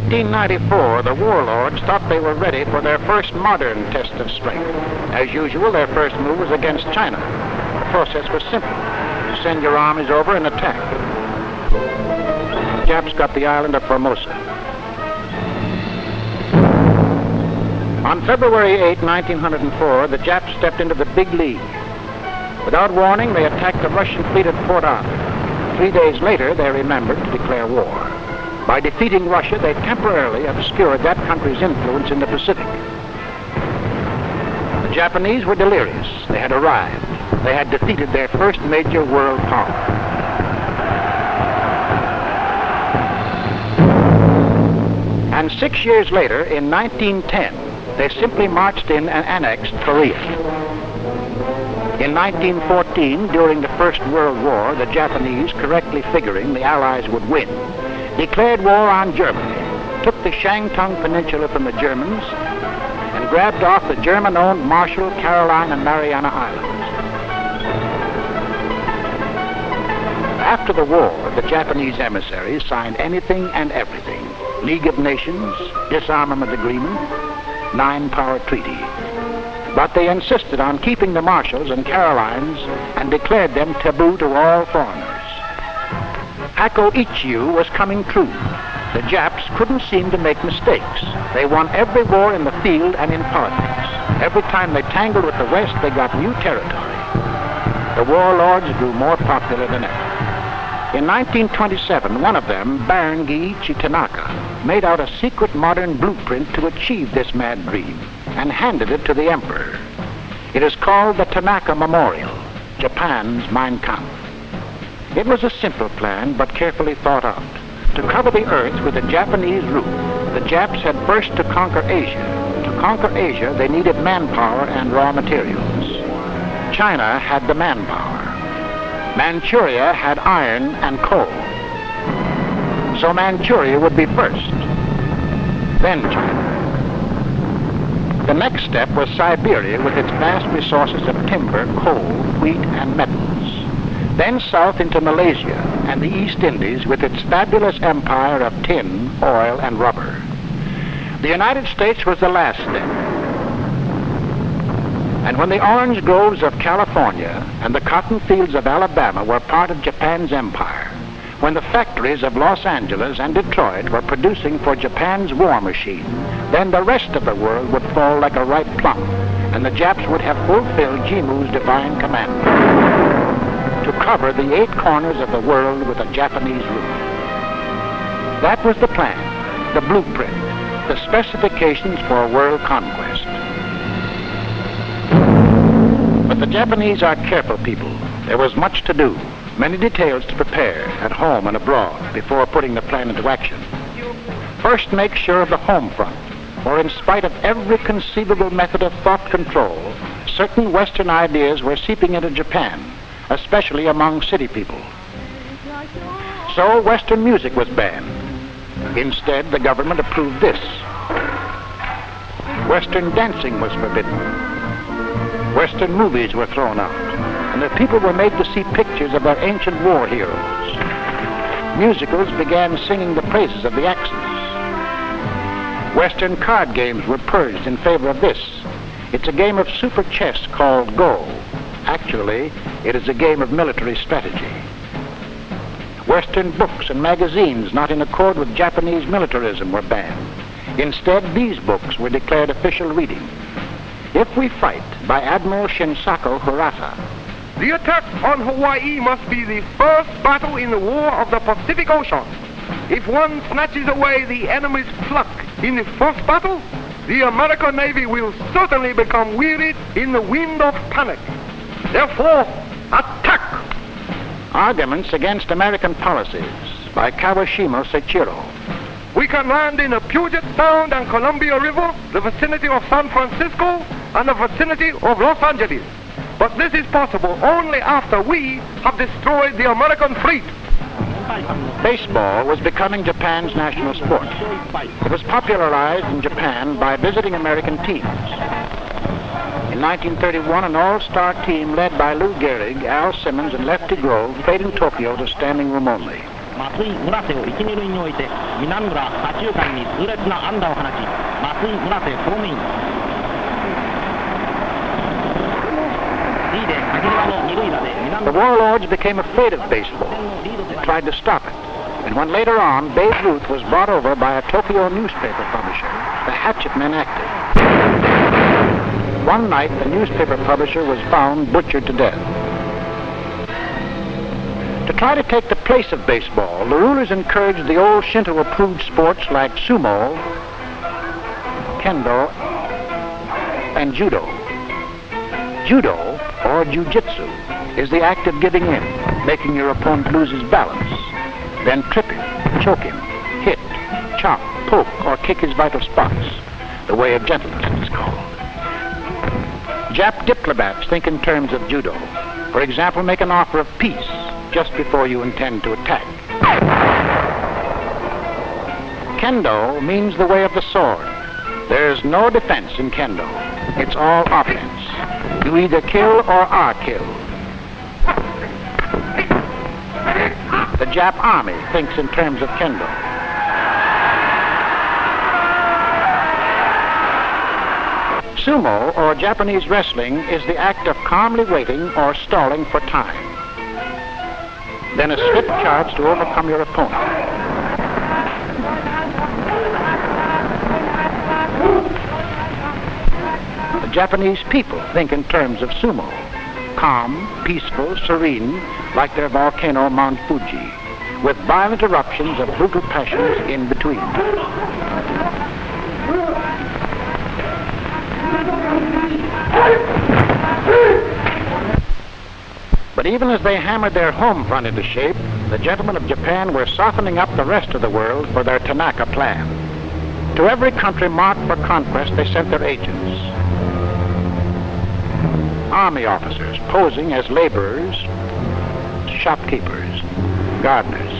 1894, the warlords thought they were ready for their first modern test of strength. As usual, their first move was against China. The process was simple. You send your armies over and attack. The Japs got the island of Formosa. On February 8, 1904, the Japs stepped into the Big League. Without warning, they attacked the Russian fleet at Port Arthur. 3 days later, they remembered to declare war. By defeating Russia, they temporarily obscured that country's influence in the Pacific. The Japanese were delirious. They had arrived. They had defeated their first major world power. And 6 years later, in 1910, they simply marched in and annexed Korea. In 1914, during the First World War, the Japanese, correctly figuring the Allies would win, declared war on Germany, took the Shantung Peninsula from the Germans, and grabbed off the German-owned Marshall, Caroline, and Mariana Islands. After the war, the Japanese emissaries signed anything and everything: League of Nations, disarmament agreement, nine-power treaty. But they insisted on keeping the Marshalls and Carolines and declared them taboo to all foreigners. Hako Ichiu was coming true. The Japs couldn't seem to make mistakes. They won every war in the field and in politics. Every time they tangled with the West, they got new territory. The warlords grew more popular than ever. In 1927, one of them, Baron Giichi Tanaka, made out a secret modern blueprint to achieve this mad dream and handed it to the emperor. It is called the Tanaka Memorial, Japan's Mein Kampf. It was a simple plan, but carefully thought out. To cover the earth with a Japanese roof, the Japs had first to conquer Asia. To conquer Asia, they needed manpower and raw materials. China had the manpower. Manchuria had iron and coal. So Manchuria would be first, then China. The next step was Siberia with its vast resources of timber, coal, wheat, and metals. Then south into Malaysia and the East Indies with its fabulous empire of tin, oil, and rubber. The United States was the last step. And when the orange groves of California and the cotton fields of Alabama were part of Japan's empire, when the factories of Los Angeles and Detroit were producing for Japan's war machine, then the rest of the world would fall like a ripe plum, and the Japs would have fulfilled Jimu's divine commandment to cover the 8 corners of the world with a Japanese roof. That was the plan, the blueprint, the specifications for world conquest. But the Japanese are careful people. There was much to do, many details to prepare at home and abroad before putting the plan into action. First, make sure of the home front, for in spite of every conceivable method of thought control, certain Western ideas were seeping into Japan, especially among city people. So Western music was banned. Instead, the government approved this. Western dancing was forbidden. Western movies were thrown out, and the people were made to see pictures of their ancient war heroes. Musicals began singing the praises of the Axis. Western card games were purged in favor of this. It's a game of super chess called Go. Actually, it is a game of military strategy. Western books and magazines not in accord with Japanese militarism were banned. Instead, these books were declared official reading. If We Fight by Admiral Shinsaku Hirata. The attack on Hawaii must be the first battle in the War of the Pacific Ocean. If one snatches away the enemy's pluck in the first battle, the American Navy will certainly become wearied in the wind of panic. Therefore, attack! Arguments against American policies by Kawashima Seichiro. We can land in the Puget Sound and Columbia River, the vicinity of San Francisco, and the vicinity of Los Angeles. But this is possible only after we have destroyed the American fleet. Baseball was becoming Japan's national sport. It was popularized in Japan by visiting American teams. In 1931, an all-star team led by Lou Gehrig, Al Simmons, and Lefty Grove played in Tokyo to standing room only. 松井村瀬を一二塁に置いて南村左中間に痛烈な安打を放ち松井村瀬ホームイン。The warlords became afraid of baseball and tried to stop it. And when later on Babe Ruth was brought over by a Tokyo newspaper publisher, the hatchet men acted. One night, the newspaper publisher was found butchered to death. To try to take the place of baseball, the rulers encouraged the old Shinto-approved sports like sumo, kendo, and judo. Judo, or jiu-jitsu, is the act of giving in, making your opponent lose his balance, then trip him, choke him, hit, chop, poke, or kick his vital spots, the way of gentleness it is called. Jap diplomats think in terms of judo. For example, make an offer of peace just before you intend to attack. Kendo means the way of the sword. There's no defense in kendo. It's all offense. You either kill or are killed. The Jap army thinks in terms of kendo. Sumo, or Japanese wrestling, is the act of calmly waiting or stalling for time. Then a swift charge to overcome your opponent. The Japanese people think in terms of sumo. Calm, peaceful, serene, like their volcano Mount Fuji, with violent eruptions of brutal passions in between. But even as they hammered their home front into shape, the gentlemen of Japan were softening up the rest of the world for their Tanaka plan. To every country marked for conquest, they sent their agents. Army officers posing as laborers, shopkeepers, gardeners.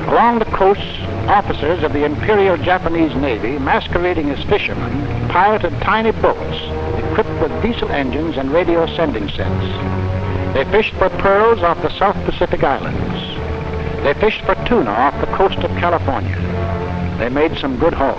Along the coasts, officers of the Imperial Japanese Navy, masquerading as fishermen, piloted tiny boats equipped with diesel engines and radio sending sets. They fished for pearls off the South Pacific Islands. They fished for tuna off the coast of California. They made some good hauls.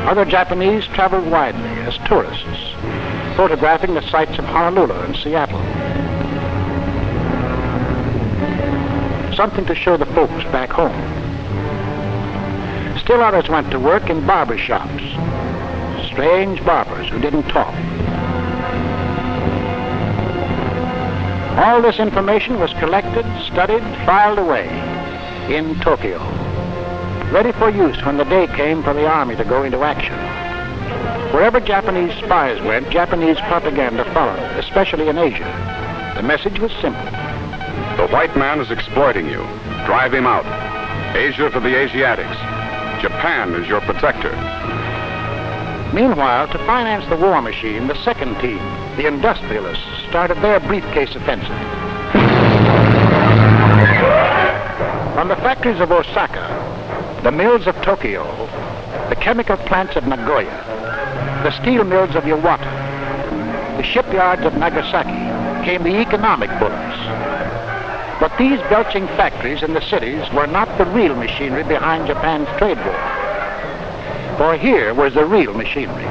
Other Japanese traveled widely as tourists, photographing the sights of Honolulu and Seattle. Something to show the folks back home. Still others went to work in barber shops, strange barbers who didn't talk. All this information was collected, studied, filed away in Tokyo, ready for use when the day came for the army to go into action. Wherever Japanese spies went, Japanese propaganda followed, especially in Asia. The message was simple. The white man is exploiting you. Drive him out. Asia for the Asiatics. Japan is your protector. Meanwhile, to finance the war machine, the second team, the industrialists, started their briefcase offensive. From the factories of Osaka, the mills of Tokyo, the chemical plants of Nagoya, the steel mills of Iwata, the shipyards of Nagasaki, came the economic bullets. But these belching factories in the cities were not the real machinery behind Japan's trade war. For here was the real machinery.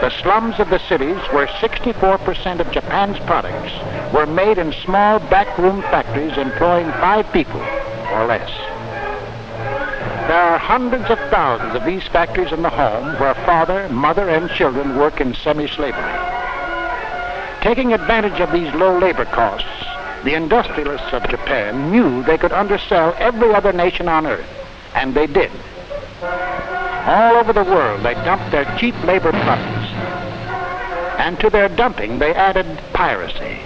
The slums of the cities, where 64% of Japan's products were made in small backroom factories employing 5 people or less. There are hundreds of thousands of these factories in the home where father, mother, and children work in semi-slavery. Taking advantage of these low labor costs, the industrialists of Japan knew they could undersell every other nation on earth, and they did. All over the world, they dumped their cheap labor products. And to their dumping, they added piracy.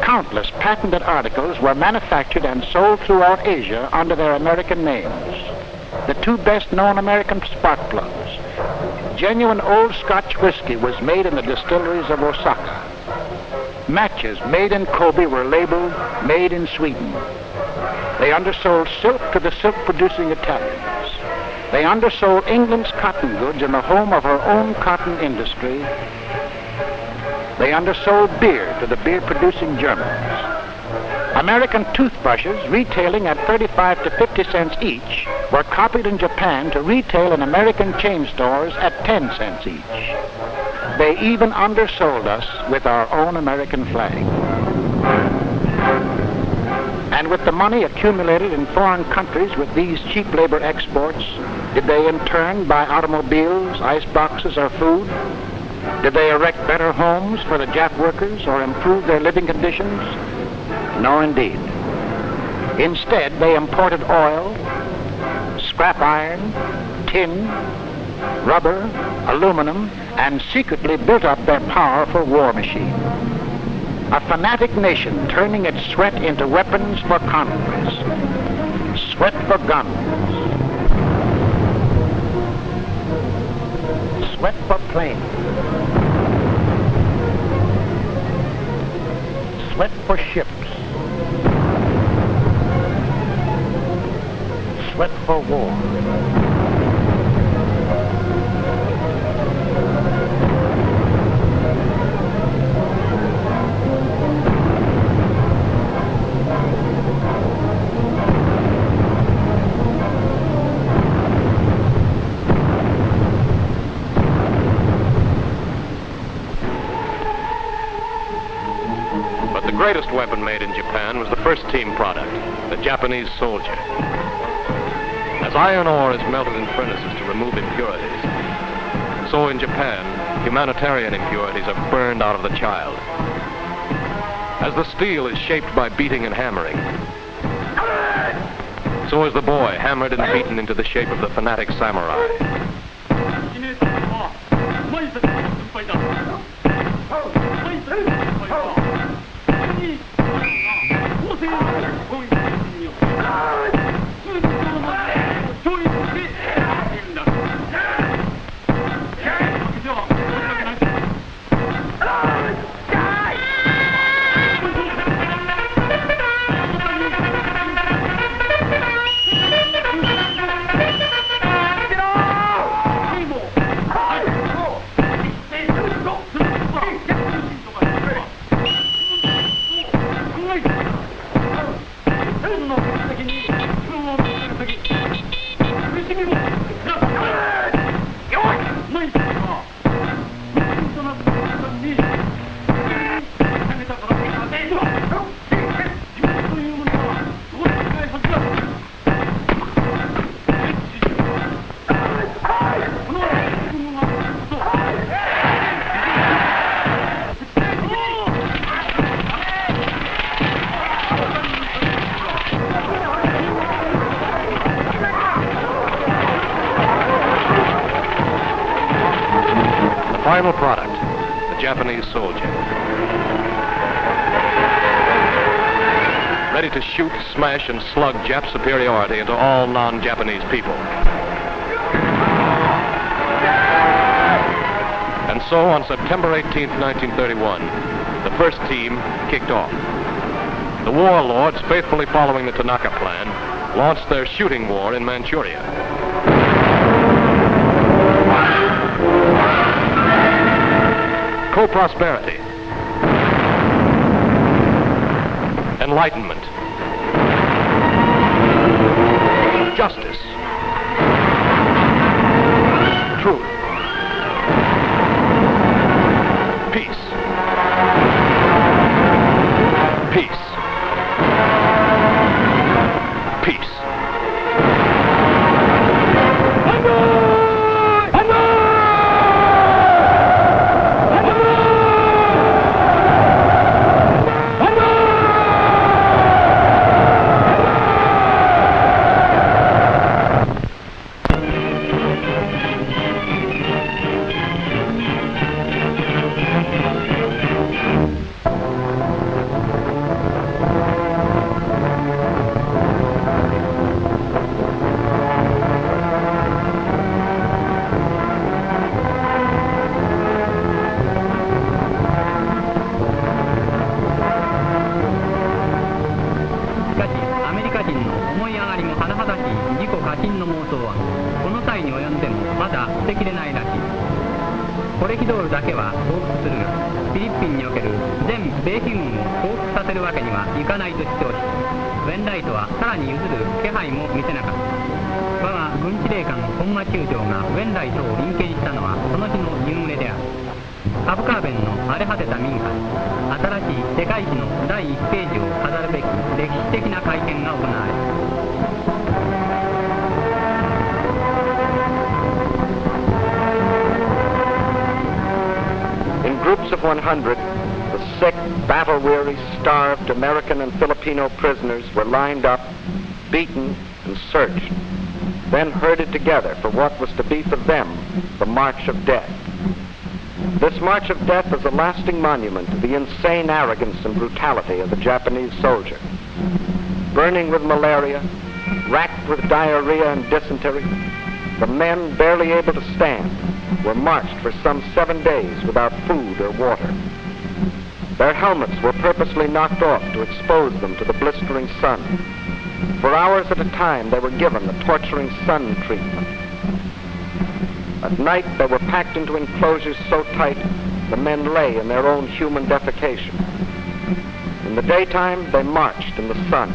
Countless patented articles were manufactured and sold throughout Asia under their American names. The 2 best-known American spark plugs. Genuine old Scotch whiskey was made in the distilleries of Osaka. Matches made in Kobe were labeled made in Sweden. They undersold silk to the silk-producing Italians. They undersold England's cotton goods in the home of her own cotton industry. They undersold beer to the beer-producing Germans. American toothbrushes retailing at 35 to 50 cents each were copied in Japan to retail in American chain stores at 10 cents each. They even undersold us with our own American flag. And with the money accumulated in foreign countries with these cheap labor exports, did they in turn buy automobiles, ice boxes, or food? Did they erect better homes for the Jap workers or improve their living conditions? No, indeed. Instead, they imported oil, scrap iron, tin, rubber, aluminum, and secretly built up their powerful war machine. A fanatic nation turning its sweat into weapons for conquest. Sweat for guns. Sweat for planes. Sweat for ships. Sweat for war. The greatest weapon made in Japan was the first team product, the Japanese soldier. As iron ore is melted in furnaces to remove impurities, so in Japan, humanitarian impurities are burned out of the child. As the steel is shaped by beating and hammering, so is the boy hammered and beaten into the shape of the fanatic samurai. Final product, the Japanese soldier. Ready to shoot, smash, and slug Jap superiority into all non-Japanese people. And so on September 18th, 1931, the first team kicked off. The warlords, faithfully following the Tanaka Plan, launched their shooting war in Manchuria. Co-prosperity, enlightenment, justice, truth, peace, peace, peace.コレヒドールだけは降伏するが、フィリピンにおける全米軍を降伏させるわけにはいかないと主張し、ウェンライトはさらに譲る気配も見せなかった。我が軍司令官の本間中将がウェンライトを隠蔽したのはその日の夕暮れである。ハブカーベンの荒れ果てた民家で新しい世界史の第1ページを飾るべき歴史的な会見が行われた。In groups of 100, the sick, battle-weary, starved American and Filipino prisoners were lined up, beaten, and searched, then herded together for what was to be for them the March of Death. This March of Death is a lasting monument to the insane arrogance and brutality of the Japanese soldier. Burning with malaria, racked with diarrhea and dysentery, the men, barely able to stand, were marched for some 7 days without food or water. Their helmets were purposely knocked off to expose them to the blistering sun. For hours at a time, they were given the torturing sun treatment. At night, they were packed into enclosures so tight, the men lay in their own human defecation. In the daytime, they marched in the sun.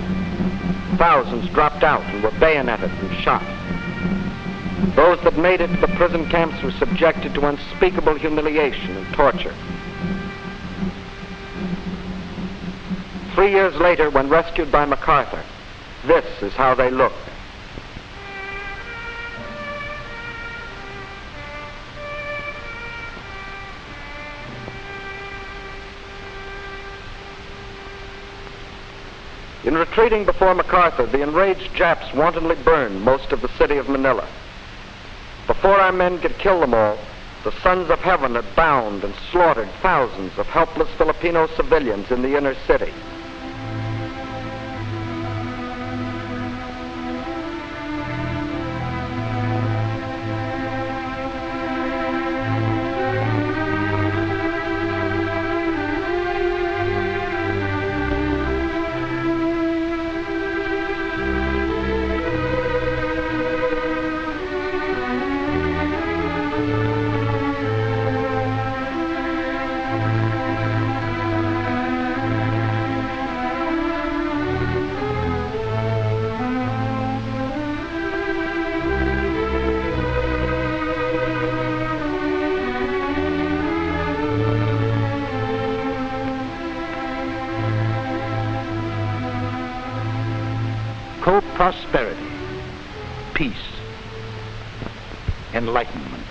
Thousands dropped out and were bayoneted and shot. Those that made it to the prison camps were subjected to unspeakable humiliation and torture. 3 years later, when rescued by MacArthur, this is how they looked. In retreating before MacArthur, the enraged Japs wantonly burned most of the city of Manila. Before our men could kill them all, the sons of heaven had bound and slaughtered thousands of helpless Filipino civilians in the inner city. Prosperity, peace, enlightenment.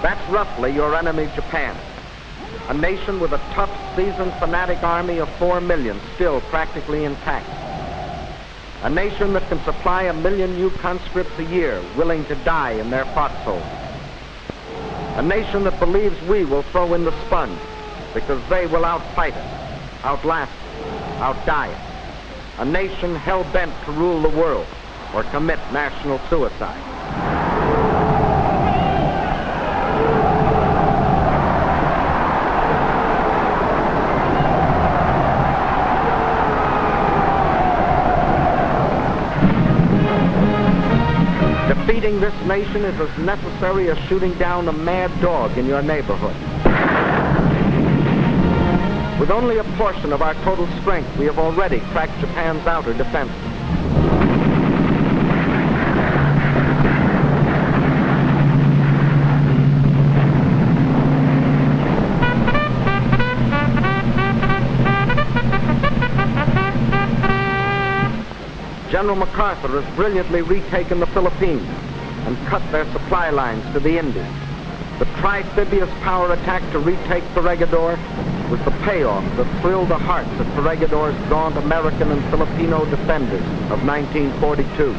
That's roughly your enemy, Japan. A nation with a tough, seasoned, fanatic army of 4 million still practically intact. A nation that can supply 1 million new conscripts a year willing to die in their foxholes. A nation that believes we will throw in the sponge because they will outfight us, outlast us, outdie us. A nation hell-bent to rule the world or commit national suicide. Defeating this nation is as necessary as shooting down a mad dog in your neighborhood. With only a portion of our total strength, we have already cracked Japan's outer defenses. General MacArthur has brilliantly retaken the Philippines and cut their supply lines to the Indies. The trifibious power attack to retake Corregidor was the payoff that thrilled the hearts of Corregidor's gaunt American and Filipino defenders of 1942.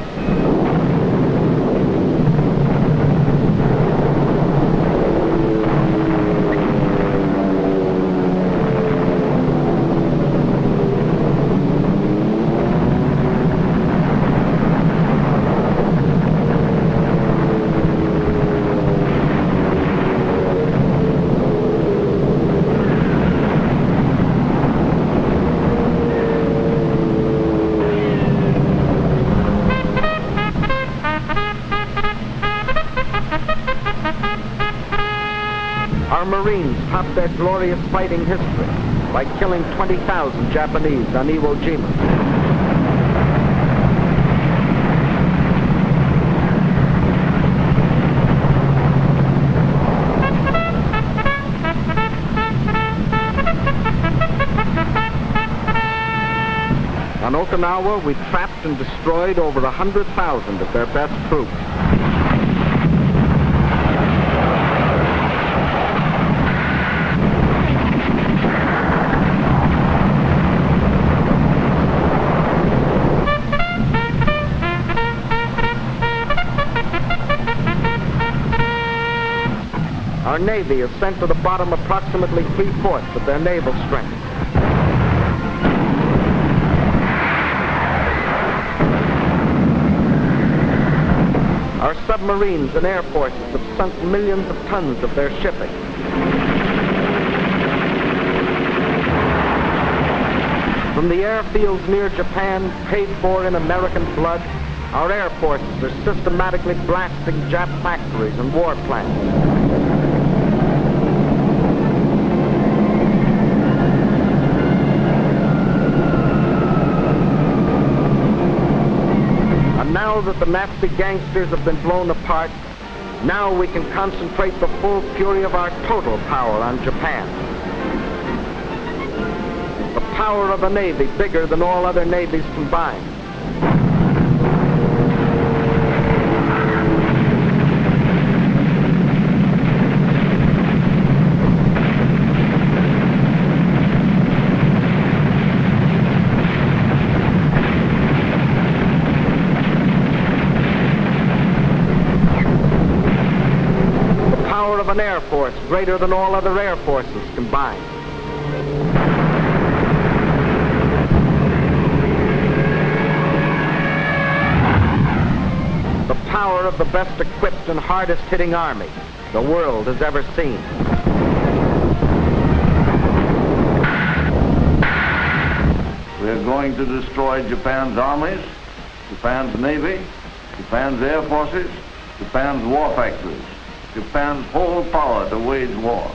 Our Marines topped their glorious fighting history by killing 20,000 Japanese on Iwo Jima. On Okinawa, we trapped and destroyed over 100,000 of their best troops. Our Navy has sent to the bottom approximately 3/4 of their naval strength. Our submarines and air forces have sunk millions of tons of their shipping. From the airfields near Japan, paid for in American blood, our air forces are systematically blasting Jap factories and war plants. Now that the Nazi gangsters have been blown apart, now we can concentrate the full fury of our total power on Japan. The power of a Navy bigger than all other navies combined. An air force greater than all other air forces combined. The power of the best equipped and hardest hitting army the world has ever seen. We're going to destroy Japan's armies, Japan's navy, Japan's air forces, Japan's war factories, Japan's whole power to wage war.